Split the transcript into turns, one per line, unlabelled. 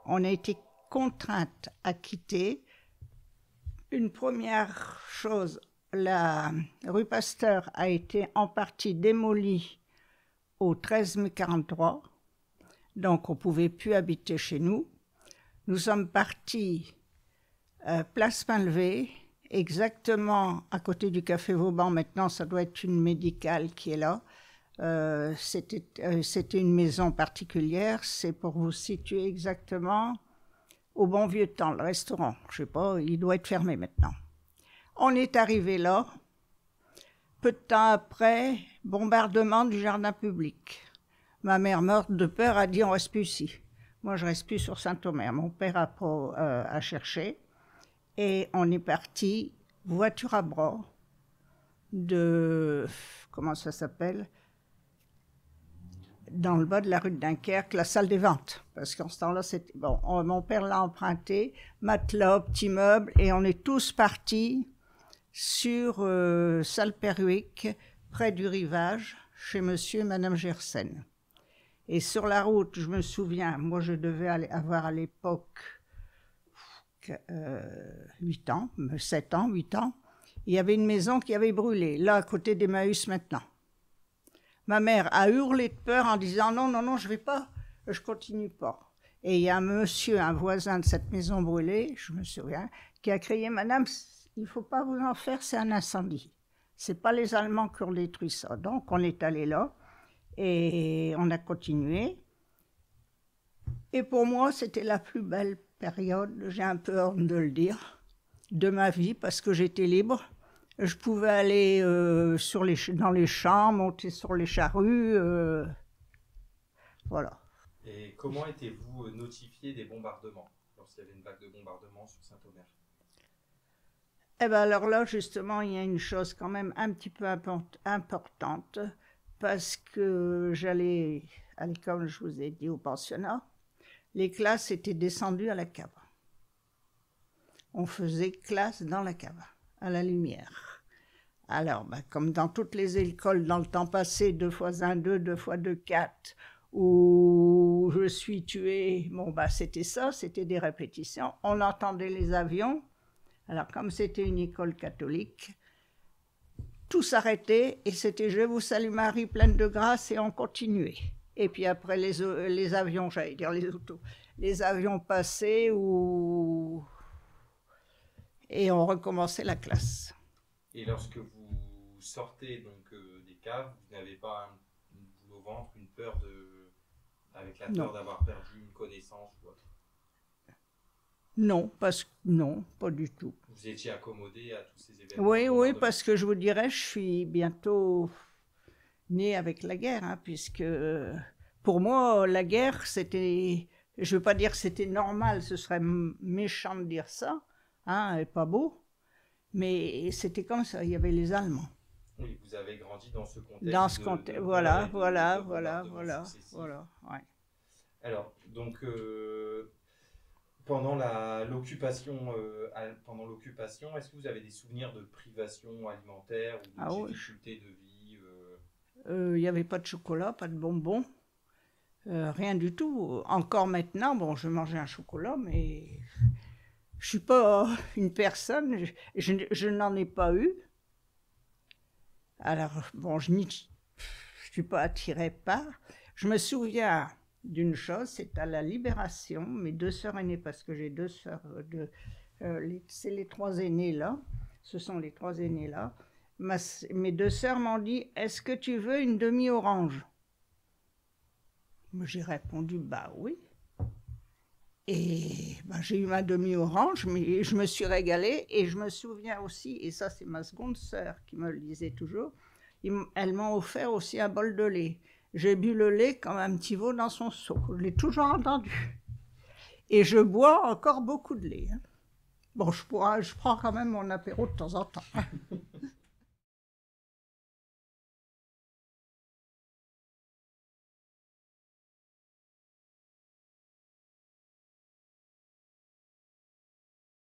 on a été contrainte à quitter. Une première chose, la rue Pasteur a été en partie démolie au 13 mai 43, donc on ne pouvait plus habiter chez nous. Nous sommes partis place Pinlevé, exactement à côté du Café Vauban. Maintenant, ça doit être une médicale qui est là. C'était une maison particulière. C'est pour vous situer exactement au bon vieux temps, le restaurant. Je ne sais pas, il doit être fermé maintenant. On est arrivé là. Peu de temps après, bombardement du jardin public. Ma mère, morte de peur, a dit on ne reste plus ici. Moi, je ne reste plus sur Saint-Omer. Mon père a cherché. Et on est parti, voiture à bras, de, comment ça s'appelle, dans le bas de la rue de Dunkerque, la salle des ventes. Parce qu'en ce temps-là, c'était, bon, mon père l'a emprunté, matelas, petit meuble, et on est tous partis sur salle Perruic, près du rivage, chez monsieur et madame Gersen. Et sur la route, je me souviens, moi je devais avoir à l'époque 8 ans, 7 ans, 8 ans, il y avait une maison qui avait brûlé, là à côté d'Emmaüs maintenant. Ma mère a hurlé de peur en disant non, non, non, je ne vais pas, je ne continue pas. Et il y a un monsieur, un voisin de cette maison brûlée, je me souviens, qui a crié madame, il ne faut pas vous en faire, c'est un incendie. Ce n'est pas les Allemands qui ont détruit ça. Donc on est allé là et on a continué. Et pour moi, c'était la plus belle période, j'ai un peu honte de le dire, de ma vie, parce que j'étais libre. Je pouvais aller dans les champs, monter sur les charrues, voilà.
Et comment étiez-vous notifié des bombardements, lorsqu'il y avait une vague de bombardements sur Saint-Omer?
Eh bien alors là, justement, il y a une chose quand même un petit peu importante, parce que j'allais à l'école, je vous ai dit, au pensionnat. Les classes étaient descendues à la cave. On faisait classe dans la cave, à la lumière. Alors, comme dans toutes les écoles dans le temps passé, 2 x 1, 2, 2 x 2, 4, où je suis tué, c'était ça, c'était des répétitions. On entendait les avions. Alors, comme c'était une école catholique, tout s'arrêtait et c'était « Je vous salue Marie, pleine de grâce » et on continuait. Et puis après, les avions, j'allais dire les autos, les avions passaient et on recommençait la classe.
Et lorsque vous sortez donc des caves, vous n'avez pas une boule au ventre, une peur avec la peur d'avoir perdu une connaissance ou autre?
Non, non, pas du tout.
Vous étiez accommodé à tous ces événements?
Oui, parce que je vous dirais, je suis bientôt née avec la guerre, hein, puisque pour moi, la guerre, c'était, je ne veux pas dire que c'était normal, ce serait méchant de dire ça, hein, et pas beau, mais c'était comme ça, il y avait les Allemands.
Oui, vous avez grandi dans ce contexte.
Dans ce contexte, voilà, ouais.
Alors, donc, pendant l'occupation, est-ce que vous avez des souvenirs de privation alimentaire ou de difficultés de vie?
Il n'y avait pas de chocolat, pas de bonbons, rien du tout. Encore maintenant, je mangeais un chocolat, mais je ne suis pas une personne, je n'en ai pas eu. Alors, je ne suis pas attirée par. Je me souviens d'une chose, c'est à la Libération, mes 2 sœurs aînées, parce que j'ai 2 sœurs, c'est les 3 aînés là, ce sont les 3 aînés là. Mes 2 sœurs m'ont dit « Est-ce que tu veux une demi-orange ?» J'ai répondu « oui ». Et j'ai eu ma demi-orange, mais je me suis régalée. Et je me souviens aussi, et ça c'est ma seconde sœur qui me le disait toujours, elles m'ont offert aussi un bol de lait. J'ai bu le lait comme un petit veau dans son seau, je l'ai toujours entendu. Et je bois encore beaucoup de lait. Hein. Je prends quand même mon apéro de temps en temps.